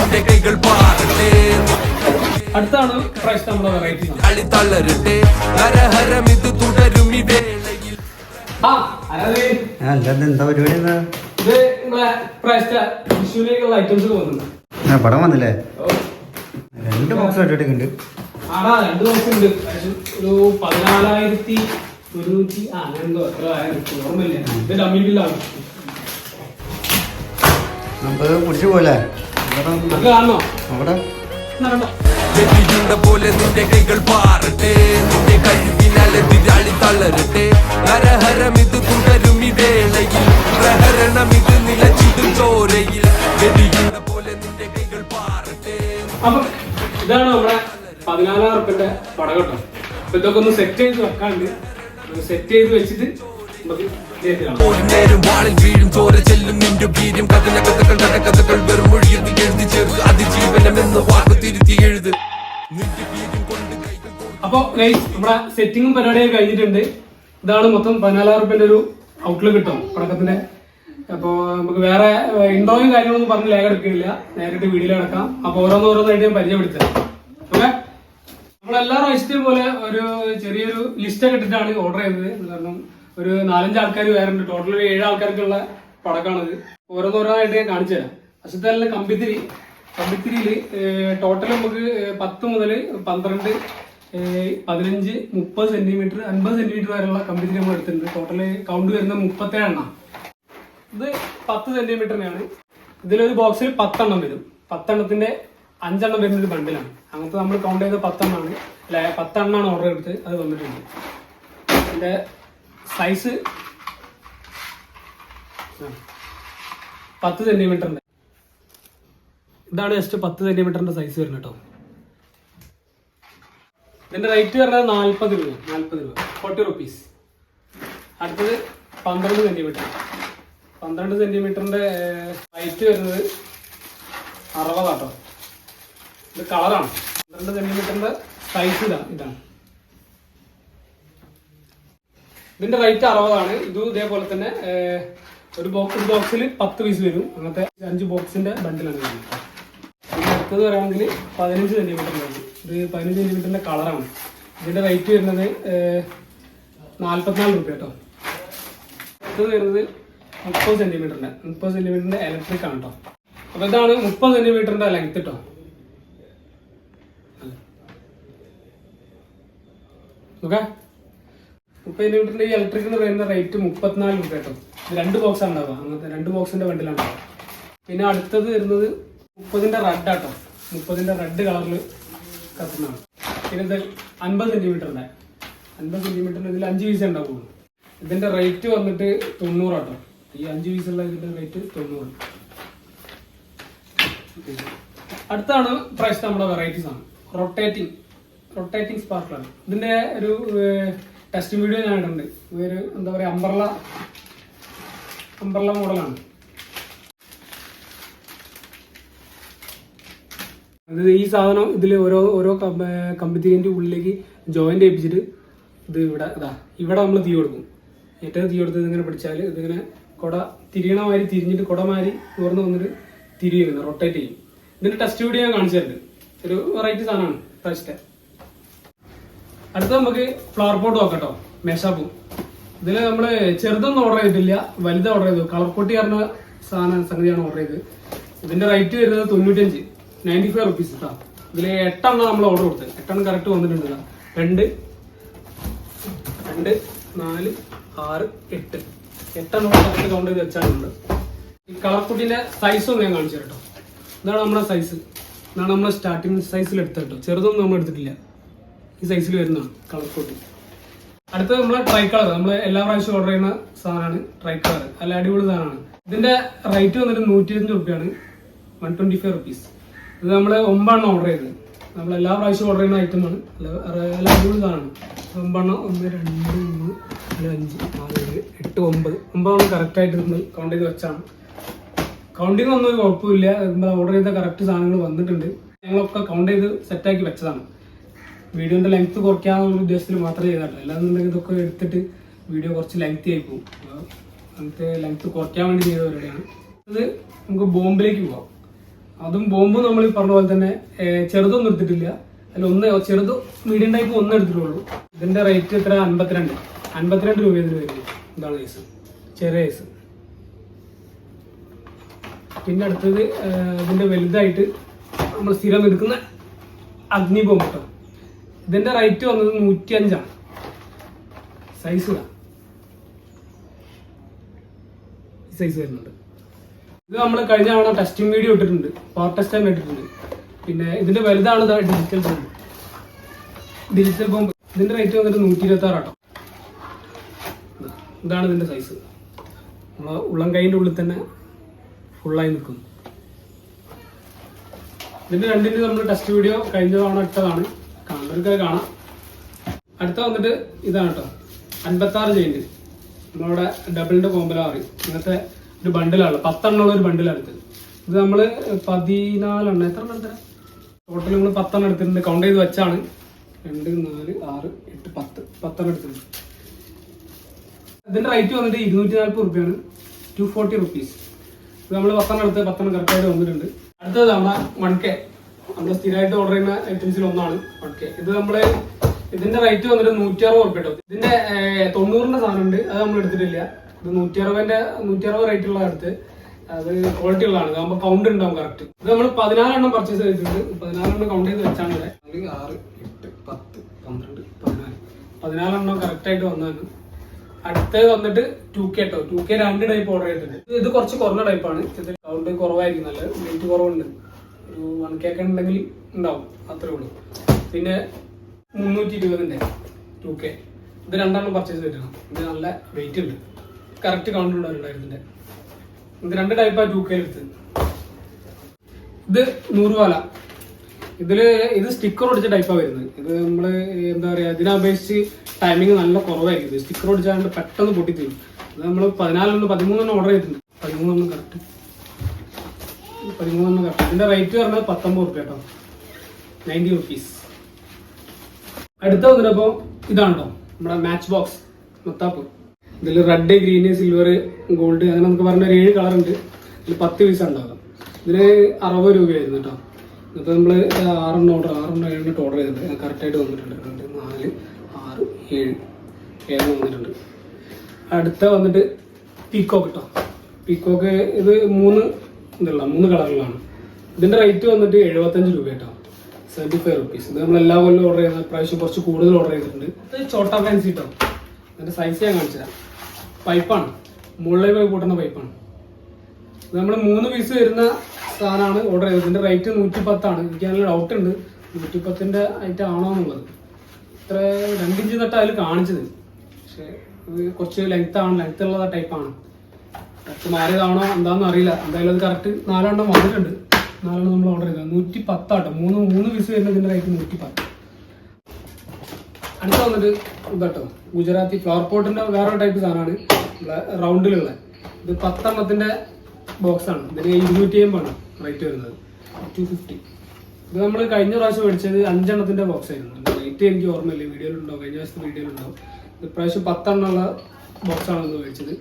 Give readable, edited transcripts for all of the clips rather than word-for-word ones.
നിന്റെ കൈകൾ പാറട്ടെ. അടുത്താണ് പ്രൈസ് നമ്മുടെ വെറൈറ്റി കളി തളരട്ടെ ഹരഹരം ഇത് തുടരും ഈ വേളയിൽ. എന്താ പരിപാടി? ഇത് നിങ്ങളെ പ്രൈസ് വിഷുവിലേക്കുള്ള ഐറ്റംസ് പോകുന്നുണ്ട്. പടം വന്നില്ലേ? 2 ബോക്സ് ഇട്ടിട്ടുണ്ട്. ആടാ 2 ബോക്സ് ഉണ്ട്. ഒരു 14,100 അങ്ങനെ എന്തോ എത്ര ഓർമ്മയില്ല. ഇത് ഡമ്മി ബില്ലാണ്. നമുക്ക് കുടിച്ചു പോലെ കാണണോ? അവിടെ വെടിയുണ്ട പോലെ നിന്റെ കൈകൾ പാറട്ടെ. നിന്റെ കഴിവിനാൽ എതിരാളി തളരട്ടെ. ഹരഹരം ഇത് തുടരും ഈ വേളയിൽ. പ്രഹരണം ഇത് നിലച്ചിടും ചോരയിൽ. വെടിയുണ്ട പോലെ നിന്റെ കൈകൾ പാറട്ടെ. അപ്പൊ ഇതാണ് നമ്മുടെ 14,000 റുപ്യന്റെ പടകട്ടോ. അപ്പൊ ഇതൊക്കെ ഒന്ന് സെറ്റ് ചെയ്ത് വെക്കാണ്ട് സെറ്റ് ചെയ്ത് വെച്ചിട്ട് നമുക്ക് നേരം വാളിൽ വീഴും ചോര ചെല്ലും നിന്റെ വീര്യം. കഥന കഥകൾ കഥകൾ വെറും മൊഴിയിൽ എഴുതി ചേർത്ത് അതിജീവനം എന്ന വാക്ക് തിരുത്തി എഴുത്. അപ്പൊ നമ്മുടെ സെറ്റിങ്ങും പരിപാടിയൊക്കെ കഴിഞ്ഞിട്ടുണ്ട്. ഇതാണ് മൊത്തം 14,000 റുപ്യന്റെ ഒരു ഔട്ട്ലുക്ക് കിട്ടും പടക്കത്തിന്റെ. അപ്പൊ നമുക്ക് വേറെ ഇൻട്രോയും കാര്യങ്ങളൊന്നും പറഞ്ഞ് ലേഖ എടുക്കുന്നില്ല, നേരിട്ട് വീഡിയോയിൽ എടുക്കാം. അപ്പൊ ഓരോന്നോരോന്നായിട്ട് ഞാൻ പരിചയപ്പെടുത്താം. ഓക്കെ, നമ്മളെല്ലാ പ്രാവശ്യത്തെയും പോലെ ഒരു ചെറിയൊരു ലിസ്റ്റൊക്കെ ഇട്ടിട്ടാണ് ഓർഡർ ചെയ്തത്. കാരണം ഒരു 4-5 ആൾക്കാർ വേറുണ്ട്. ടോട്ടൽ ഒരു 7 ആൾക്കാർക്കുള്ള പടക്കാണിത്. ഓരോന്നോരോന്നായിട്ട് ഞാൻ കാണിച്ചു തരാം. ഫസ്റ്റത്തെ തന്നെ കമ്പിത്തിരിയിൽ ടോട്ടൽ നമുക്ക് 10 മുതൽ 12, 15, 30 സെന്റിമീറ്റർ 50 സെന്റിമീറ്റർ വരെയുള്ള കമ്പിത്തിരി നമ്മൾ എടുത്തിട്ടുണ്ട്. ടോട്ടൽ കൗണ്ട് വരുന്നത് 37 എണ്ണം. ഇത് 10 സെന്റിമീറ്ററിനാണ്. ഇതിലൊരു ബോക്സിൽ 10 എണ്ണം വരും. 10 എണ്ണത്തിന്റെ 5 എണ്ണം വരുന്ന ഒരു ബണ്ടിലാണ്. അങ്ങനത്തെ നമ്മൾ കൗണ്ട് ചെയ്ത 10 എണ്ണമാണ്. അല്ലെ 10 എണ്ണമാണ് ഓർഡർ എടുത്ത് അത് വന്നിട്ടുണ്ട്. അതിന്റെ സൈസ് 10 സെന്റിമീറ്ററിന്റെ. ഇതാണ് ജസ്റ്റ് 10 സെന്റിമീറ്ററിന്റെ സൈസ് വരുന്നത് കേട്ടോ. ഇതിന്റെ റേറ്റ് വരുന്നത് 40 രൂപ 40 റുപ്പീസ്. അടുത്തത് 12 സെന്റിമീറ്റർ. 12 സെന്റിമീറ്ററിന്റെ റേറ്റ് വരുന്നത് 60 കേട്ടോ. ഇത് കളറാണ്. 12 സെന്റിമീറ്ററിന്റെ സൈസ് ഇതാണ്. ഇതിന്റെ റേറ്റ് 60 ആണ്. ഇതും ഇതേപോലെ തന്നെ ഒരു ബോക്സിൽ 10 പീസ് വരും. അങ്ങനത്തെ 5 ബോക്സിന്റെ ബണ്ടിലാണ് വരുന്നത്. പിന്നെ അടുത്തത് പറയുകയാണെങ്കിൽ 15 സെന്റിമീറ്റർ ഉണ്ട്. ഇത് 15 സെന്റിമീറ്ററിന്റെ കളറാണ്. ഇതിന്റെ റേറ്റ് വരുന്നത് 44 രൂപ കേട്ടോ. അടുത്തത് വരുന്നത് 30 സെന്റിമീറ്ററിന്റെ ഇലക്ട്രിക് ആണ് കേട്ടോ. അപ്പൊ ഇതാണ് 30 സെന്റിമീറ്ററിന്റെ ലെങ്ത് കേട്ടോ. ഓക്കെ, 30 സെന്റിമീറ്ററിന്റെ ഈ ഇലക്ട്രിക് എന്ന് പറയുന്ന റേറ്റ് 34 രൂപ കേട്ടോ. ഇത് 2 ബോക്സാണ് ഉണ്ടാവുക. അങ്ങനത്തെ 2 ബോക്സിന്റെ ബണ്ടിലാണ് ഉണ്ടാവുക. പിന്നെ അടുത്തത് വരുന്നത് 30ന്റെ റെഡ് ആട്ടോ. 30ന്റെ റെഡ് കളറിൽ കത്തുന്നതാണ്. പിന്നെ ഇത് 50 സെന്റിമീറ്ററിന്റെ ഇതിൽ 5 പീസ് ഉണ്ടാവുള്ളൂ. ഇതിന്റെ റേറ്റ് വന്നിട്ട് 90 ആട്ടോ. ഈ 5 പീസുള്ള ഇതിന്റെ റേറ്റ് 90. അടുത്താണ് പ്രൈസ് നമ്മുടെ വെറൈറ്റീസ് ആണ്. റൊട്ടേറ്റിംഗ് സ്പാർക്കിളാണ്. ഇതിന്റെ ഒരു ടെസ്റ്റ് വീഡിയോ ഞാൻ ഇടുന്നുണ്ട്. ഇതൊരു എന്താ പറയുക അംബ്രല മോഡലാണ്. അത് ഈ സാധനം ഇതിൽ ഓരോ കമ്പിത്തിരിന്റെ ഉള്ളിലേക്ക് ജോയിന്റ് ചെയ്യിപ്പിച്ചിട്ട് ഇത് ഇവിടെ നമ്മൾ തീ കൊടുക്കും. ഏറ്റവും തീ കൊടുത്ത് ഇതിങ്ങനെ പിടിച്ചാൽ ഇതിങ്ങനെ കുട തിരിയണ മാതിരി തിരിഞ്ഞിട്ട് കുട മാതിരി തുറന്ന് വന്നിട്ട് തിരിയുന്നത് റൊട്ടേറ്റ് ചെയ്യും. ഇതിന്റെ ടെസ്റ്റ് വീഡിയോ ഞാൻ കാണിച്ചു തരുന്നുണ്ട്. ഒരു വെറൈറ്റി സാധനമാണ് ഫസ്റ്റ്. അടുത്ത നമുക്ക് ഫ്ലവർ പോട്ട് നോക്കട്ടോ. മേശാപ്പൂ. ഇതിൽ നമ്മൾ ചെറുതൊന്നും ഓർഡർ ചെയ്തിട്ടില്ല, വലുത് ഓർഡർ ചെയ്തു. കളർ പൊട്ടി പറഞ്ഞ സംഗതിയാണ് ഓർഡർ ചെയ്തത്. ഇതിന്റെ റേറ്റ് വരുന്നത് 95 റുപ്പീസ് കേട്ടോ. ഇതിൽ 8 എണ്ണം നമ്മൾ ഓർഡർ കൊടുത്തത്. 8 എണ്ണം കറക്റ്റ് വന്നിട്ടുണ്ട്. 2, 4, 6, 8 എണ്ണം കറക്റ്റ് കൗണ്ട് ചെയ്ത് വെച്ചാണുണ്ട്. ഈ കളർ പൊട്ടിന്റെ സൈസും ഞാൻ കാണിച്ചു കേട്ടോ. ഇതാണ് നമ്മുടെ സൈസ്. ഇതാണ് നമ്മൾ സ്റ്റാർട്ടിങ് സൈസിൽ എടുത്തത് കേട്ടോ. ചെറുതൊന്നും നമ്മൾ എടുത്തിട്ടില്ല. ഈ സൈസിൽ വരുന്നതാണ് കളർ പൊട്ടി. അടുത്തത് നമ്മളെ ട്രൈ കളർ. നമ്മൾ എല്ലാ പ്രാവശ്യം ഓർഡർ ചെയ്യുന്ന സാധനമാണ് ട്രൈ കളർ. നല്ല അടിപൊളി സാധനമാണ്. ഇതിന്റെ റേറ്റ് വന്നിട്ട് 125 റുപ്യാണ്. 125 റുപ്പീസ്. ഇത് നമ്മൾ 9 എണ്ണം ഓർഡർ ചെയ്തത്. നമ്മൾ എല്ലാ പ്രാവശ്യം ഓർഡർ ചെയ്യുന്ന ഐറ്റമാണ്. നല്ല അടിപൊളി സാധനമാണ്. 9 എണ്ണം 1, 2, 3, 4, 5, 6, 7, 8, 9 കറക്റ്റായിട്ട് നമ്മൾ കൗണ്ട് ചെയ്ത് വെച്ചാണ്. കൗണ്ടിങ് ഒന്നും ഒരു കുഴപ്പമില്ല. ഓർഡർ ചെയ്ത കറക്റ്റ് സാധനങ്ങൾ വന്നിട്ടുണ്ട്. ഞങ്ങളൊക്കെ കൗണ്ട് ചെയ്ത് സെറ്റാക്കി വെച്ചതാണ്. വീഡിയോന്റെ ലെങ്ത് കുറയ്ക്കാനുള്ള ഉദ്ദേശത്തിൽ മാത്രമേ ചെയ്തിട്ടില്ല. അല്ലാന്നുണ്ടെങ്കിൽ ഇതൊക്കെ എടുത്തിട്ട് വീഡിയോ കുറച്ച് ലെങ്തി ആയി പോകും. അങ്ങനത്തെ ലെങ്ത് കുറയ്ക്കാൻ വേണ്ടി ചെയ്ത പരിപാടിയാണ്. ഇത് നമുക്ക് ബോംബിലേക്ക് പോവാം. അതും ബോംബ് നമ്മൾ ഈ പറഞ്ഞ പോലെ തന്നെ ചെറുതൊന്നും എടുത്തിട്ടില്ല. അതിൽ ഒന്ന് ചെറുത് മീഡിയം ടൈപ്പ് ഒന്ന് എടുത്തിട്ടുള്ളൂ. ഇതിന്റെ റേറ്റ് എത്ര? 52 രൂപ ഇതിന് വരുന്നത്. ഇതാണ് ഐസ്, ചെറിയ ഐസ്. പിന്നെ അടുത്തത് ഇതിന്റെ വലുതായിട്ട് നമ്മൾ സ്ഥിരം എടുക്കുന്ന അഗ്നി ബോംബ് കേട്ടോ. ഇതിന്റെ റേറ്റ് വന്നത് 105 സൈസ് സൈസ് വരുന്നുണ്ട്. ഇത് നമ്മൾ കഴിഞ്ഞ തവണ ടെസ്റ്റിംഗ് വീഡിയോ ഇട്ടിട്ടുണ്ട്, പവർ ടെസ്റ്റ് തന്നെ ഇട്ടിട്ടുണ്ട്. പിന്നെ ഇതിന്റെ വലുതാണ് ഡിജിറ്റൽ ബോംബ്. ഇതിന്റെ റേറ്റ് വന്നിട്ട് 126 കേട്ടോ. ഇതാണ് ഇതിന്റെ സൈസ്. നമ്മളെ ഉള്ളം കൈൻ്റെ ഉള്ളിൽ തന്നെ ഫുള്ളായി നിൽക്കുന്നു. ഇതിന്റെ രണ്ടിന് നമ്മൾ ടെസ്റ്റ് വീഡിയോ കഴിഞ്ഞ തവണ ഇട്ടതാണ്, കാണുന്നവർക്ക് കാണാം. അടുത്ത വന്നിട്ട് ഇതാണ് കേട്ടോ, 56 ചെയിൻ. നമ്മളിവിടെ ഡബിളിന്റെ കോമ്പലാറ് ഇങ്ങനത്തെ ഒരു ബണ്ടിലാണ്, 10 എണ്ണമുള്ള ഒരു ബണ്ടിലാണ് എടുത്തത്. ഇത് നമ്മൾ 14 എണ്ണം, എത്ര എണ്ണം എടുത്തത് ടോട്ടൽ? നമ്മൾ 10 എണ്ണം എടുത്തിട്ടുണ്ട്, കൗണ്ട് ചെയ്ത് വെച്ചാണ്. 2, 4, 6, 8, 10 എണ്ണം എടുത്തിട്ടുണ്ട്. ഇതിന്റെ റേറ്റ് വന്നിട്ട് 240 റുപ്യാണ്, 240 റുപ്പീസ്. ഇത് നമ്മൾ 10 എണ്ണം എടുത്ത് 10 എണ്ണം കറക്റ്റായിട്ട് വന്നിട്ടുണ്ട്. അടുത്തത് നമ്മളെ 1K, നമ്മൾ സ്ഥിരമായിട്ട് ഓർഡർ ചെയ്യുന്ന ഐറ്റംസിൽ ഒന്നാണ് 1K. ഇത് നമ്മള് ഇതിന്റെ റേറ്റ് വന്നിട്ട് 160 റുപ്യ കേട്ടോ. ഇതിന്റെ 90ന്റെ സാധനം ഉണ്ട്, അത് നമ്മൾ എടുത്തിട്ടില്ല. ഇത് 160 റേറ്റ് ഉള്ള അടുത്ത്, അത് ക്വാളിറ്റി ഉള്ളതാണ്. ഇതാകുമ്പോൾ കൗണ്ട് ഉണ്ടാവും കറക്റ്റ്. ഇത് നമ്മൾ 14 എണ്ണം പർച്ചേസ് ചെയ്തിട്ടുണ്ട്, 14 എണ്ണം കൗണ്ട് ചെയ്ത് വെച്ചാണ് ഇവിടെ. 6, 8, 10, 12, 14 എണ്ണം കറക്റ്റ് ആയിട്ട് വന്നതാണ്. അടുത്തത് വന്നിട്ട് 2K കേട്ടോ. 2K 2 ടൈപ്പ് ഓർഡർ ചെയ്തിട്ടുണ്ട്. ഇത് കുറച്ച് കുറഞ്ഞ ടൈപ്പാണ്, ഇത് കൗണ്ട് കുറവായിരിക്കും, നല്ല വെയിറ്റ് കുറവുണ്ട്. ഒരു 1K ഒക്കെ ഉണ്ടെങ്കിൽ ഉണ്ടാവും, അത്രേ ഉള്ളൂ. പിന്നെ 320ന്റെ 2K, ഇത് 2 എണ്ണം പർച്ചേസ് ചെയ്തിട്ടുണ്ട്. ഇത് നല്ല വെയിറ്റ് ഉണ്ട്, കറക്റ്റ് കൗണ്ട് ഉണ്ടായിരുന്നു. ഇത് 2 ടൈപ്പാണ് 2K എടുത്തത്. ഇത് 100 വാല. ഇത് സ്റ്റിക്കർ ഒടിച്ച ടൈപ്പാണ് വരുന്നത്. ഇത് നമ്മള് എന്താ പറയാ, ഇതിനെ അപേക്ഷിച്ച് ടൈമിങ് നല്ല കുറവായിരിക്കും. ഇത് സ്റ്റിക്കർ ഒടിച്ചാണ്ട് പെട്ടെന്ന് പൊട്ടിത്തരും. ഇത് നമ്മൾ 13 എണ്ണം ഓർഡർ ചെയ്തിട്ടുണ്ട്. 13 എണ്ണം കറക്റ്റ്. ഇതിന്റെ റേറ്റ് പറഞ്ഞത് 19 റുപ്യ കേട്ടോ, 90 റുപ്പീസ്. അടുത്ത വന്നിട്ടപ്പോ ഇതാണ് കേട്ടോ, നമ്മുടെ മാച്ച് ബോക്സ് മത്താപ്പ്. ഇതിൽ റെഡ്, ഗ്രീന്, സിൽവർ, ഗോൾഡ് അങ്ങനെ നമുക്ക് പറഞ്ഞ ഒരു 7 കളർ ഉണ്ട്. ഇതിൽ 10 പീസ് ഉണ്ടാകും. ഇതിന് 60 രൂപയായിരുന്നു കേട്ടോ. ഇപ്പൊ നമ്മള് 6 എണ്ണം 7 ഓർഡർ ചെയ്തിട്ടുണ്ട്, കറക്റ്റായിട്ട് വന്നിട്ടുണ്ട്. 2, 4, 6, 7 വന്നിട്ടുണ്ട്. അടുത്ത വന്നിട്ട് പീക്കോക്ക് കേട്ടോ. പീക്കോക്ക് ഇത് 3 കളറിലാണ്. ഇതിന്റെ റേറ്റ് വന്നിട്ട് 75 രൂപ കേട്ടോ, 75 റുപ്പീസ്. ഇത് നമ്മൾ എല്ലാ കൊല്ലം ഓർഡർ ചെയ്യുന്ന പ്രാവശ്യം കുറച്ച് കൂടുതൽ ഓർഡർ ചെയ്തിട്ടുണ്ട്. ഇത് ചോട്ടാ ഫാൻസി കേട്ടോ. അതിന്റെ സൈസ് ഞാൻ കാണിച്ചു തരാം. പൈപ്പാണ്, മുകളിലേക്ക് പോയി കൂട്ടുന്ന പൈപ്പാണ്. ഇത് നമ്മൾ 3 പീസ് വരുന്ന സാധനമാണ് ഓർഡർ ചെയ്തത്. ഇതിന്റെ റേറ്റ് 110 ആണ്. എനിക്ക് നല്ല ഡൗട്ട് ഉണ്ട് 110ന്റെ ഐറ്റം ആണോ എന്നുള്ളത്. ഇത്ര 2 ഇഞ്ച് തൊട്ട് അതിൽ കാണിച്ചത്, പക്ഷെ ഇത് കുറച്ച് ലെങ്ത് ഉള്ള ടൈപ്പാണ്. കറക്റ്റ് മാറിയതാണോ എന്താണെന്ന് അറിയില്ല. എന്തായാലും അത് കറക്റ്റ് 4 എണ്ണം വന്നിട്ടുണ്ട്. 4 എണ്ണം നമ്മൾ ഓർഡർ ചെയ്തത് 110 ആട്ടോ. 3 പീസ് വരുന്നതിന്റെ റേറ്റ് 110. അടുത്ത വന്നിട്ട് ഇതാട്ടോ, ഗുജറാത്തി ഫ്ലവർ പോട്ടിന്റെ വേറെ ടൈപ്പ് സാധനമാണ്, റൗണ്ടിലുള്ള. ഇത് 10 എണ്ണത്തിന്റെ ബോക്സ് ആണ്. ഇതിന് 250 ആണ് റേറ്റ് വരുന്നത്, 250. ഇത് നമ്മൾ കഴിഞ്ഞ പ്രാവശ്യം മേടിച്ചത് 5 എണ്ണത്തിന്റെ ബോക്സ് ആയിരുന്നു. റേറ്റ് എനിക്ക് ഓർമ്മയില്ല, വീഡിയോയിലുണ്ടാവും, കഴിഞ്ഞ ദിവസത്തെ വീഡിയോയിലുണ്ടാവും. ഇപ്രാവശ്യം 10 എണ്ണമുള്ള ബോക്സ് ആണ് ഇത് മേടിച്ചത്.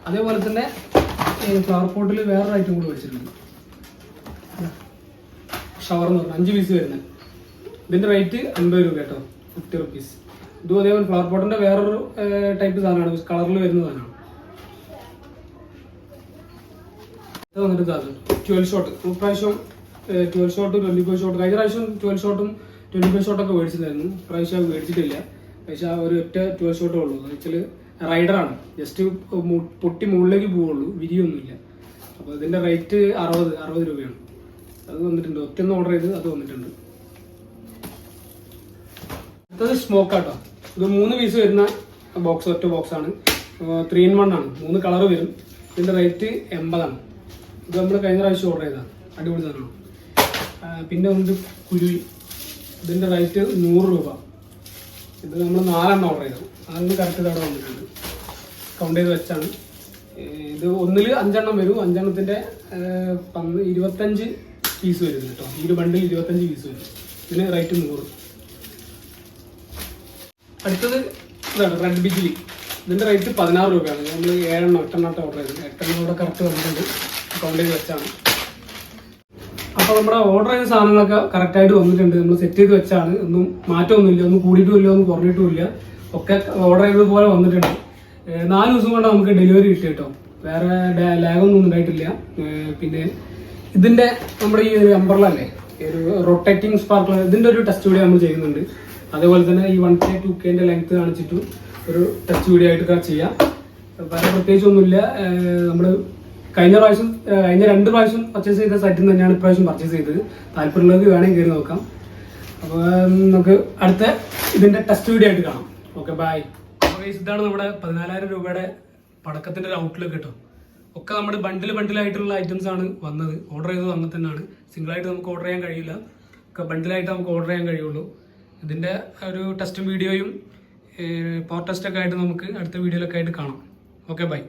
അതേപോലെ തന്നെ ഫ്ലവർ പോട്ടിൽ വേറൊരു ഐറ്റം കൂടി മേടിച്ചിട്ടുണ്ട്, ഷവർ എന്ന് പറഞ്ഞാൽ 5 പീസ് വരുന്നത്. ഇതിന്റെ റേറ്റ് 50 രൂപ കേട്ടോ, 50 റുപ്പീസ്. ഇതും അതേപോലെ ഫ്ലവർ പോട്ടിന്റെ വേറൊരു ടൈപ്പ് സാധനമാണ്, കളറിൽ വരുന്ന സാധനമാണ്. ഇത് വന്നിട്ട് 12 ഷോട്ട്. പ്രാവശ്യം 12 ഷോട്ട്, 25 ഷോട്ട്. കഴിഞ്ഞ പ്രാവശ്യം 12 ഷോട്ടും 25 ഷോട്ടൊക്കെ മേടിച്ചിട്ടുണ്ടായിരുന്നു. പ്രാവശ്യം മേടിച്ചിട്ടില്ല. പക്ഷെ ഒരു ഒറ്റ 12 ഷോട്ടേ ഉള്ളൂ. വെച്ചാൽ റൈഡറാണ്, ജസ്റ്റ് പൊട്ടി മുകളിലേക്ക് പോവുള്ളൂ, വിരിയൊന്നുമില്ല. അപ്പോൾ ഇതിന്റെ റേറ്റ് 60 രൂപയാണ്. അത് വന്നിട്ടുണ്ട്. ഒറ്റ ഓർഡർ ചെയ്ത് അത് വന്നിട്ടുണ്ട്. അടുത്തത് സ്മോക്ക് ആട്ടോ. ഇത് 3 പീസ് വരുന്ന ബോക്സ്, ഒറ്റ ബോക്സ് ആണ്. 3 in 1 ആണ്, 3 കളർ വരും. ഇതിന്റെ റേറ്റ് 80 ആണ്. ഇത് നമ്മൾ കഴിഞ്ഞ പ്രാവശ്യം ഓർഡർ ചെയ്തതാണ്, അടിപൊളി സാധനമാണ്. പിന്നെ വന്നിട്ട് കുരുവി. ഇതിന്റെ റേറ്റ് 100 രൂപ. ഇത് നമ്മൾ 4 എണ്ണം ഓർഡർ ചെയ്തത്, അതിന് കറക്റ്റ് അവിടെ വന്നിട്ടുണ്ട്, കൗണ്ട് ചെയ്ത് വെച്ചാണ്. ഇത് ഒന്നിൽ 5 എണ്ണം വരും. 5 എണ്ണത്തിന്റെ 25 പീസ് വരും കേട്ടോ. ഈ ഒരു ബണ്ടിൽ 25 പീസ് വരും. ഇതിന് റേറ്റ് 100. അടുത്തത് ഇതാണ് റെഡ് ബിജിലി. ഇതിന്റെ റേറ്റ് 16 രൂപയാണ്. നമ്മൾ 7 എണ്ണം 8 എണ്ണം ഓർഡർ ചെയ്തത്. 8 എണ്ണം ഇവിടെ കറക്റ്റ് വന്നിട്ടുണ്ട്, കൗണ്ട് ചെയ്ത് വെച്ചാണ്. അപ്പോൾ നമ്മുടെ ഓർഡർ ചെയ്ത സാധനങ്ങളൊക്കെ കറക്റ്റായിട്ട് വന്നിട്ടുണ്ട്. നമ്മൾ സെറ്റ് ചെയ്ത് വെച്ചാണ്. ഒന്നും മാറ്റമൊന്നുമില്ല, ഒന്നും കൂടിയിട്ടുമില്ല, ഒന്നും കുറഞ്ഞിട്ടുമില്ല. ഒക്കെ ഓർഡർ ചെയ്തതുപോലെ വന്നിട്ടുണ്ട്. 4 ദിവസം കൊണ്ട് നമുക്ക് ഡെലിവറി കിട്ടി കേട്ടോ. വേറെ ലാഗൊന്നും ഉണ്ടായിട്ടില്ല. പിന്നെ ഇതിൻ്റെ നമ്മുടെ ഈ ഒരു അംബ്രല്ല അല്ലേ, ഒരു റൊട്ടേറ്റിംഗ് സ്പാർക്ലർ, ഇതിൻ്റെ ഒരു ടെസ്റ്റ് വീഡിയോ നമ്മൾ ചെയ്യുന്നുണ്ട്. അതേപോലെ തന്നെ ഈ 1K 2Kൻ്റെ ലെങ്ത് കാണിച്ചിട്ടും ഒരു ടെസ്റ്റ് വീഡിയോ ആയിട്ട് ചെയ്യാം. വേറെ പ്രത്യേകിച്ചൊന്നുമില്ല. നമ്മൾ കഴിഞ്ഞ 2 പ്രാവശ്യം പർച്ചേസ് ചെയ്ത സൈറ്റിൽ നിന്ന് തന്നെയാണ് ഇപ്രാവശ്യം പർച്ചേസ് ചെയ്തത്. താല്പര്യമുള്ളവർക്ക് വേണമെങ്കിൽ കയറി നോക്കാം. അപ്പോൾ നമുക്ക് അടുത്ത ഇതിൻ്റെ ടെസ്റ്റ് വീഡിയോ ആയിട്ട് കാണാം. Okay, bye. ഇതാണ് നമ്മുടെ 14,000 രൂപയുടെ പടക്കത്തിൻ്റെ ഒരു ഔട്ട്ലുക്ക് കേട്ടോ. ഒക്കെ നമ്മുടെ ബണ്ടിലായിട്ടുള്ള ഐറ്റംസ് ആണ് വന്നത്. ഓർഡർ ചെയ്തത് അങ്ങനെ തന്നെയാണ്. സിംഗിളായിട്ട് നമുക്ക് ഓർഡർ ചെയ്യാൻ കഴിയില്ല, ഒക്കെ ബണ്ടിലായിട്ട് നമുക്ക് ഓർഡർ ചെയ്യാൻ കഴിയുള്ളൂ. ഇതിൻ്റെ ഒരു ടെസ്റ്റും വീഡിയോയും പവർ ടെസ്റ്റൊക്കെ ആയിട്ട് നമുക്ക് അടുത്ത വീഡിയോയിലൊക്കെ ആയിട്ട് കാണാം. Okay, by.